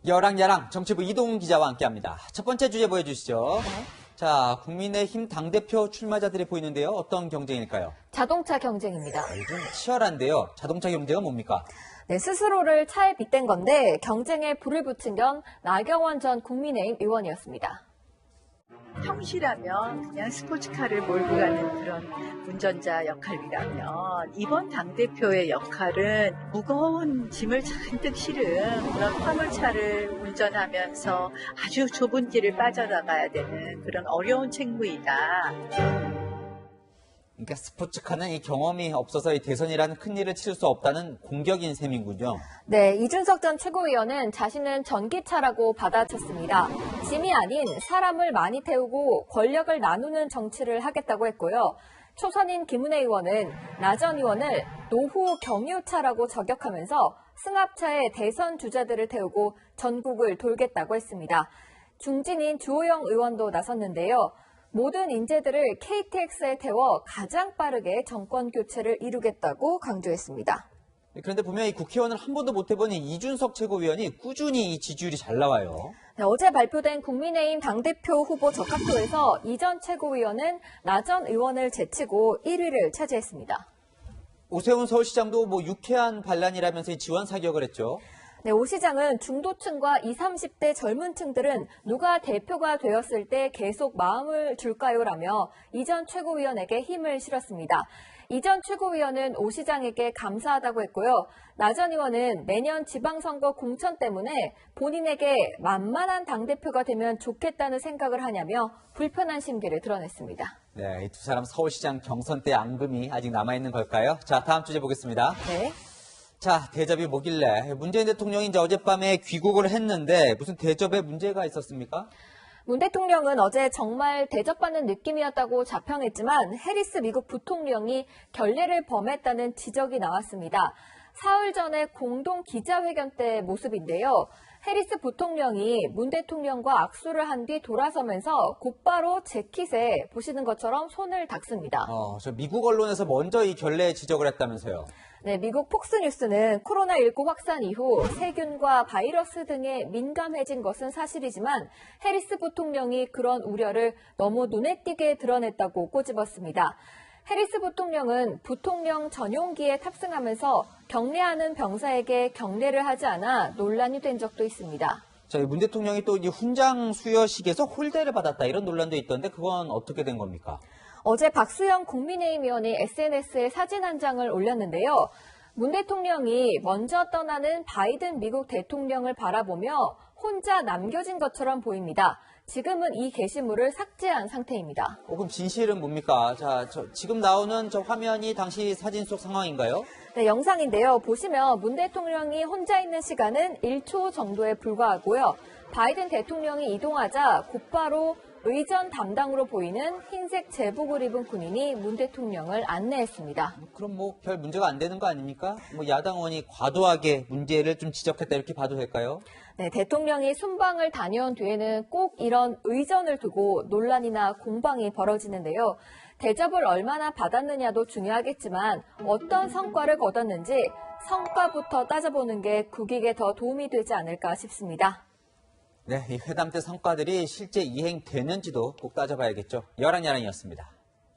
여랑야랑 정치부 이동훈 기자와 함께합니다. 첫 번째 주제 보여주시죠. 네. 자, 국민의힘 당대표 출마자들이 보이는데요. 어떤 경쟁일까요? 자동차 경쟁입니다. 좀 치열한데요. 자동차 경쟁은 뭡니까? 네, 스스로를 차에 빗댄 건데 경쟁에 불을 붙인 건 나경원 전 국민의힘 의원이었습니다. 평시라면 그냥 스포츠카를 몰고 가는 그런 운전자 역할이라면 이번 당대표의 역할은 무거운 짐을 잔뜩 실은 그런 화물차를 운전하면서 아주 좁은 길을 빠져나가야 되는 그런 어려운 책무이다. 그러니까 스포츠카는 이 경험이 없어서 이 대선이라는 큰 일을 치를 수 없다는 공격인 셈이군요. 네, 이준석 전 최고위원은 자신은 전기차라고 받아쳤습니다. 짐이 아닌 사람을 많이 태우고 권력을 나누는 정치를 하겠다고 했고요. 초선인 김은혜 의원은 나 전 의원을 노후 경유차라고 저격하면서 승합차에 대선 주자들을 태우고 전국을 돌겠다고 했습니다. 중진인 주호영 의원도 나섰는데요. 모든 인재들을 KTX에 태워 가장 빠르게 정권 교체를 이루겠다고 강조했습니다. 그런데 분명히 이 국회의원을 한 번도 못 해본 이준석 최고위원이 꾸준히 이 지지율이 잘 나와요. 네, 어제 발표된 국민의힘 당대표 후보 적합도에서 이 전 최고위원은 나 전 의원을 제치고 1위를 차지했습니다. 오세훈 서울시장도 유쾌한 반란이라면서 지원 사격을 했죠. 네, 오 시장은 중도층과 20, 30대 젊은 층들은 누가 대표가 되었을 때 계속 마음을 줄까요라며 이 전 최고위원에게 힘을 실었습니다. 이 전 최고위원은 오 시장에게 감사하다고 했고요. 나 전 의원은 내년 지방선거 공천 때문에 본인에게 만만한 당대표가 되면 좋겠다는 생각을 하냐며 불편한 심기를 드러냈습니다. 네, 이 두 사람 서울시장 경선 때 앙금이 아직 남아있는 걸까요? 자, 다음 주제 보겠습니다. 네. 자, 대접이 뭐길래 문재인 대통령이 이제 어젯밤에 귀국을 했는데 무슨 대접에 문제가 있었습니까? 문 대통령은 어제 정말 대접받는 느낌이었다고 자평했지만 해리스 미국 부통령이 결례를 범했다는 지적이 나왔습니다. 사흘 전에 공동 기자회견 때 모습인데요. 해리스 부통령이 문 대통령과 악수를 한 뒤 돌아서면서 곧바로 재킷에 보시는 것처럼 손을 닦습니다. 저 미국 언론에서 먼저 이 결례 지적을 했다면서요. 네, 미국 폭스뉴스는 코로나19 확산 이후 세균과 바이러스 등에 민감해진 것은 사실이지만 해리스 부통령이 그런 우려를 너무 눈에 띄게 드러냈다고 꼬집었습니다. 해리스 부통령은 부통령 전용기에 탑승하면서 경례하는 병사에게 경례를 하지 않아 논란이 된 적도 있습니다. 자, 문 대통령이 또 이 훈장 수여식에서 홀대를 받았다 이런 논란도 있던데 그건 어떻게 된 겁니까? 어제 박수영 국민의힘 의원이 SNS에 사진 한 장을 올렸는데요. 문 대통령이 먼저 떠나는 바이든 미국 대통령을 바라보며 혼자 남겨진 것처럼 보입니다. 지금은 이 게시물을 삭제한 상태입니다. 그럼 진실은 뭡니까? 자, 지금 나오는 저 화면이 당시 사진 속 상황인가요? 네, 영상인데요. 보시면 문 대통령이 혼자 있는 시간은 1초 정도에 불과하고요. 바이든 대통령이 이동하자 곧바로 의전 담당으로 보이는 흰색 제복을 입은 군인이 문 대통령을 안내했습니다. 그럼 별 문제가 안 되는 거 아닙니까? 야당 의원이 과도하게 문제를 좀 지적했다 이렇게 봐도 될까요? 네, 대통령이 순방을 다녀온 뒤에는 꼭 이런 의전을 두고 논란이나 공방이 벌어지는데요. 대접을 얼마나 받았느냐도 중요하겠지만 어떤 성과를 거뒀는지 성과부터 따져보는 게 국익에 더 도움이 되지 않을까 싶습니다. 네, 이 회담 때 성과들이 실제 이행되는지도 꼭 따져봐야겠죠. 여랑야랑이었습니다.